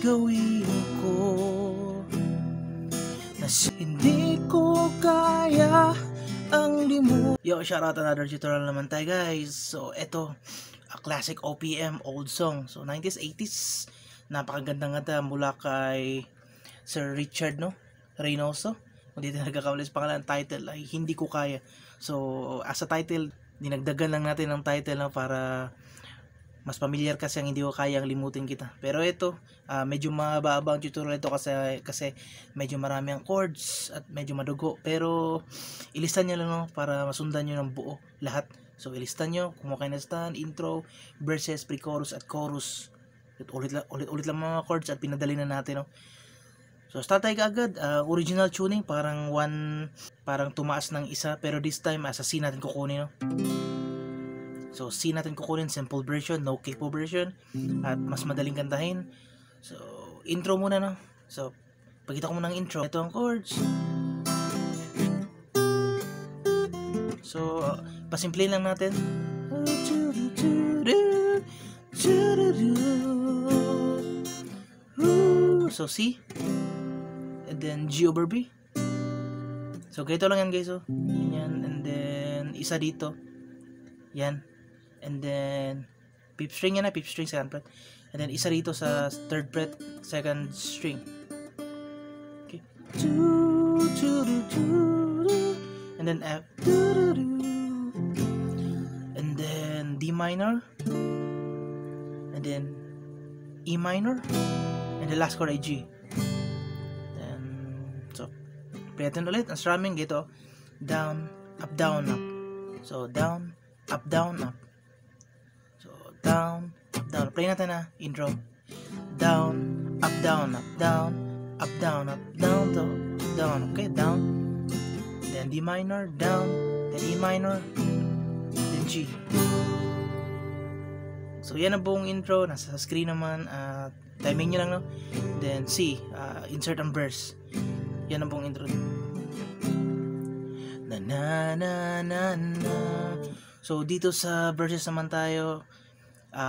gagawin ko na hindi ko kaya ang limu. Yo, shout out, another tutorial naman tayo guys. So eto, a classic OPM old song. So 90s, 80s, napakaganda-ganda mula kay Sir Richard Reynoso. Kung dito nagkakamali sa pangalan, title ay Hindi Ko Kaya. So as a title, dinagdagan lang natin ang title para mas familiar kasi ang Hindi Ko Kayang Limutin Kita. Pero ito, medyo mababa ang tutorial ito kasi medyo marami ang chords at medyo madugo. Pero ilista nyo lang para masundan nyo ng buo lahat. So ilista nyo kung okay na stand, intro, verses, pre-chorus at chorus. Ulit lang mga chords at pinadali na natin. So start tayo agad. Original tuning, parang tumaas ng isa, pero this time sa C natin kukunin. So C natin kukunin, simple version, no capo version, at mas madaling kantahin. So intro muna So pagkita ko muna ng intro. Ito ang chords. So pasimplin lang natin. So C, and then G over B. So ganito lang yan guys. Yan, and then isa dito. Yan. And then fifth string yan, fifth string, second fret. And then isa rito sa third fret, second string. Okay. And then F. And then D minor. And then E minor. And the last chord ay G. And so play natin ulit ang strumming dito. Down, up, down, up. So down, up, down, up. So down, up, down. Play natin intro. Down, up, down, up, down, up, down, up, down, down. Okay, down. Then D minor, down. Then E minor. Then G. So yan ang buong intro. Nasa screen naman. Timing nyo lang Then C, insert ang verse. Yan ang buong intro. Na na na na na. So dito sa verses naman tayo,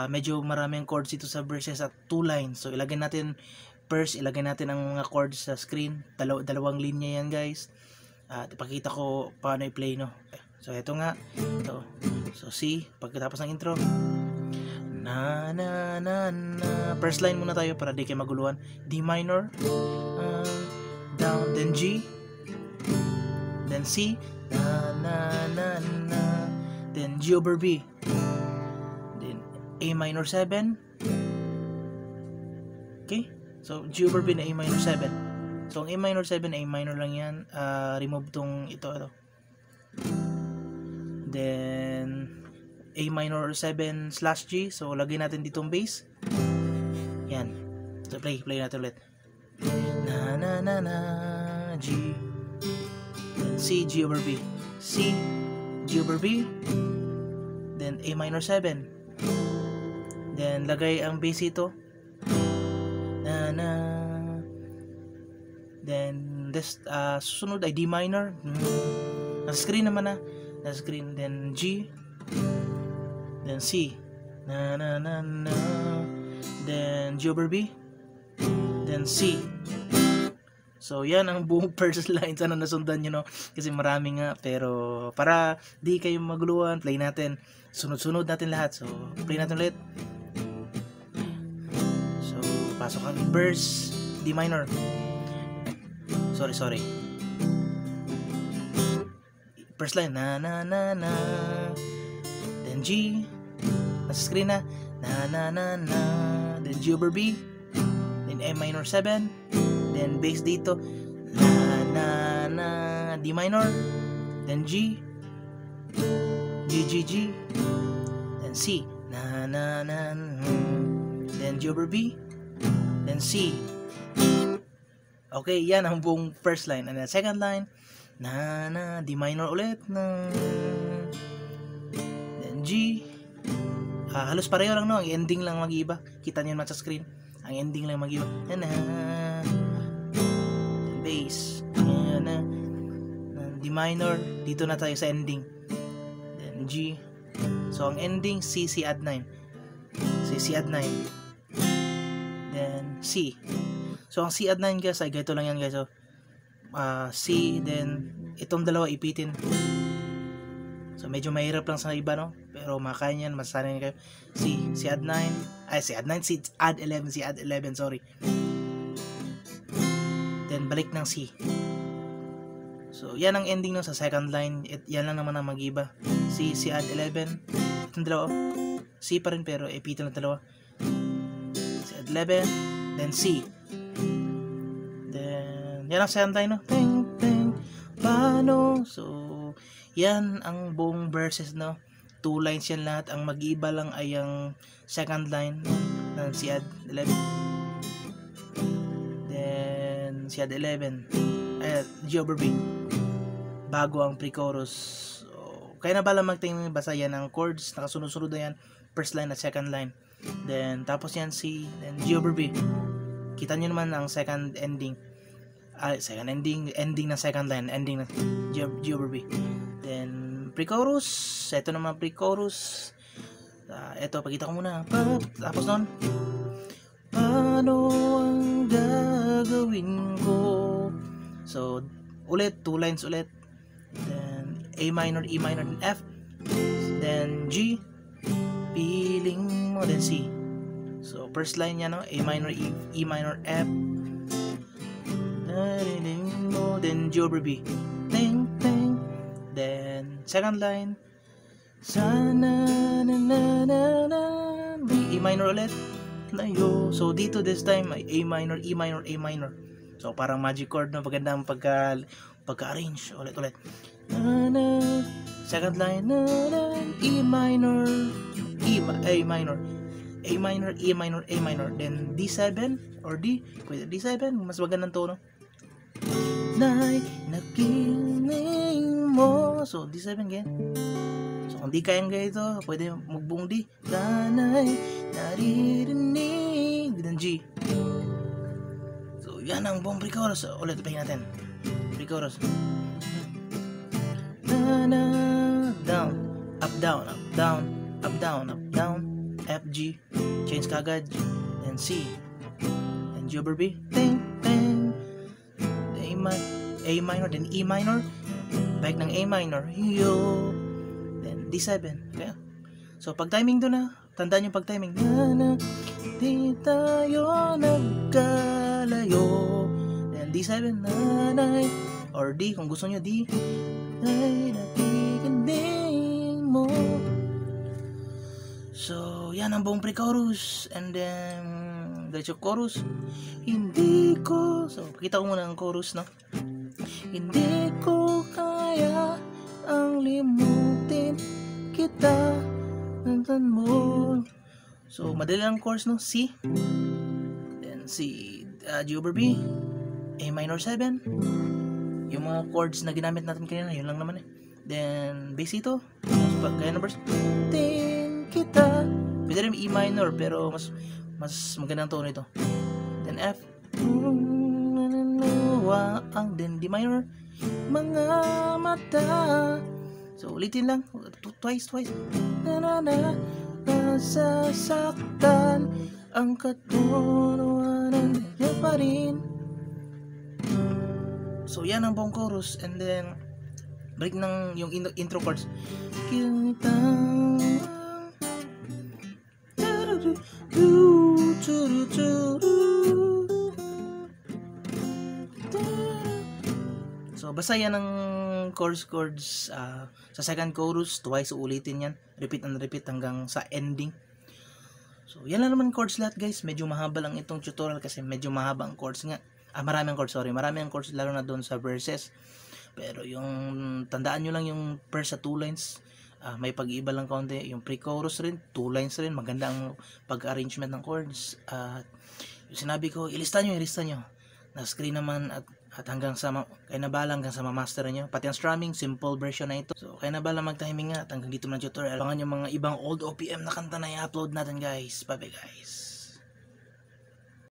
medyo maraming chords dito sa verses at 2 lines. So ilagay natin first, ilagay natin ang mga chords sa screen. Dalawang linya yan guys. At ipakita ko paano i-play So ito nga. So C, pagkatapos ng intro. Na na na na. First line muna tayo para di kayo maguluhan. D minor, down, then G, then C, na na na na. Then G over B, then A minor 7. Okay, so G over B na A minor 7. So ang A minor 7, A minor lang yan. Remove tong ito. Then A minor 7 slash G. So lagay natin ditong bass. Yan. So play natin ulit. Na na na na G, then C, G over B, C, G over B, then A minor 7. Then lagay ang bass ito. Na na. Then this susunod ay D minor. Nasa screen naman nasa screen. Then G, then C, na na na na. Then G over B, then C. So yan ang buong first line. Sana nasundan nyo kasi marami nga, pero para di kayo maguluhan, play natin sunod-sunod natin lahat. So play natin ulit. So pasok ang verse, D minor. Sorry. First line, na na na na. Then G, nasa screen na na na na. Then G over B, then A minor 7, then bass dito, na na na. D minor, then G, G, then C, na na na, then G over B, then C. Okay, yan ang buong first line. And the second line, na na, D minor ulit, na, then G. Halos pareho lang ang ending lang mag-iba. Kita niyo naman sa screen, ang ending lang mag-iba. Yan na, then bass, yan na, D minor, dito na tayo sa ending, then G. So ang ending C add 9, C add 9, then C. So ang C add 9 guys ay ganito lang yan guys. So C, then itong dalawa ipitin. So medyo mahirap lang sa iba, no? Pero makakaya niyan, masanay kayo. C add 9, C add 11, sorry. Then balik ng C. So yan ang ending no sa second line. Yan lang naman ang mag-iba. C add 11. Itong dalawa, C pa rin pero ipitin ng dalawa. C add 11, then C. Then yan ang second line, no? Ting ting paano. So yan ang buong verses, no? 2 lines yan lahat. Ang mag-iiba lang ay ang second line ng C add 11. Then C add 11. G over B. Bago ang pre-chorus. So, kaya na bala magtingin, basta yan ang chords. Nakasunod-sunod na yan. First line at second line. Then tapos yan C. Then G over B. Kita nyo naman ang second ending. Second ending na second line. Ending na G over B. Then pre-chorus, ito naman pre-chorus. Ito, pagkita ko muna. Tapos nun, paano ang gagawin ko? So, ulit, 2 lines ulit. Then, A minor, E minor, then F. Then, G. Piling mo, then C. So, first line niya, no? A minor, E minor, F. Then, G over B. Ting, ting. Then, second line, sana na na na na B, E minor ulit, layo. So, dito this time ay A minor, E minor, A minor. So, parang magic chord, no? Pagandang pagka-arrange, ulit. Na, na. Second line, na, na, E minor, A minor, A minor, E minor, A minor. Then, D7 or D, pwede D7, mas magandang tono. Nay, nakinig mo. So, D7 again. So, kung di kayang ganito, pwede magbuong D. Sana'y naririnig. Then G. So, yan ang buong pre-chorus. So, ulit, pahin natin. Pre-chorus. Na, down, up, down, up, down, up, down, up, down. F, G. Change kagad. Then C. Then G over B. Ting, ting. A minor, then E minor, back ng A minor, yo, then D7. Okay? So, pag timing doon na, tandaan yung pag timing, na, di tayo nagkalayo, then D7, nanay, or D, kung gusto nyo D, ay nakikinig mo. So, yan ang buong pre-chorus, and then, diretso chorus, hindi ko, so, pakita ko muna ang chorus, no? Hindi ko kaya ang limutin kita nantan mo. So, madali lang chorus, no? C. Then C, G over B. A minor 7. Yung mga chords na ginamit natin kanina, yun lang naman eh. Then, bass ito. So, kaya numbers. Tin kita. Pwede rin E minor, pero mas magandang tono ito. Then F. Ang then D minor, mga mata. So ulitin lang, twice. Na nasasaktan ang katunuan niya pa rin. So yan ang buong chorus, and then break ng yung intro chords. So, basta yan ang chords sa second chorus, twice ulitin yan. Repeat and repeat hanggang sa ending. So, yan lang naman chords lahat guys. Medyo mahaba lang itong tutorial kasi medyo mahaba ang chords nga. Marami ang chords, lalo na doon sa verses. Pero yung, tandaan nyo lang yung first sa 2 lines. May pag-iba lang kaunti. Yung pre-chorus rin, 2 lines rin. Maganda ang pag-arrangement ng chords. Yung sinabi ko, ilista nyo. Na-screen naman at hanggang sa kaya na bala hanggang sa ma-master nyo. Pati ang strumming, simple version na ito. So, kaya na bala mag-timing nga at hanggang dito na tutorial. Abangan yung mga ibang old OPM na kanta na i-upload natin guys. Bye bye guys.